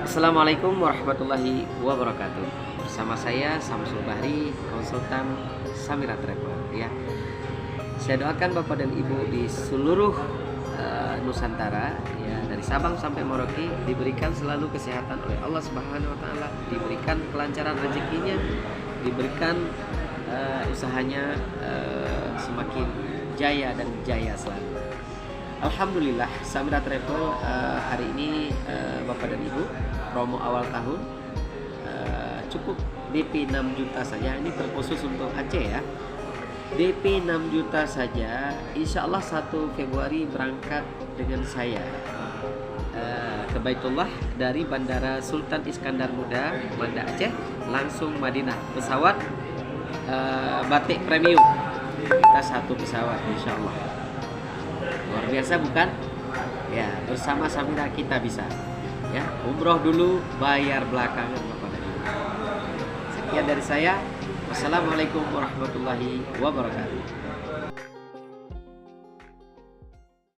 Assalamualaikum warahmatullahi wabarakatuh. Bersama saya Samsul Bahri, konsultan Samira Travel ya. Saya doakan Bapak dan Ibu di seluruh Nusantara ya, dari Sabang sampai Merauke diberikan selalu kesehatan oleh Allah Subhanahu wa taala, diberikan kelancaran rezekinya, diberikan usahanya semakin jaya dan jaya selalu. Alhamdulillah Samira Travel hari ini Bapak dan Ibu promo awal tahun cukup DP 6 juta saja. Ini terkhusus untuk Aceh ya. DP 6 juta saja, insya Allah 1 Februari berangkat dengan saya ke Baitullah dari Bandara Sultan Iskandar Muda, Banda Aceh, langsung Madinah. Pesawat batik premium, kita 1 pesawat insya Allah. Luar biasa bukan? Ya, bersama Samira kita bisa ya, umroh dulu, bayar belakangan Bapak dan Ibu. Sekian dari saya. Wassalamualaikum warahmatullahi wabarakatuh.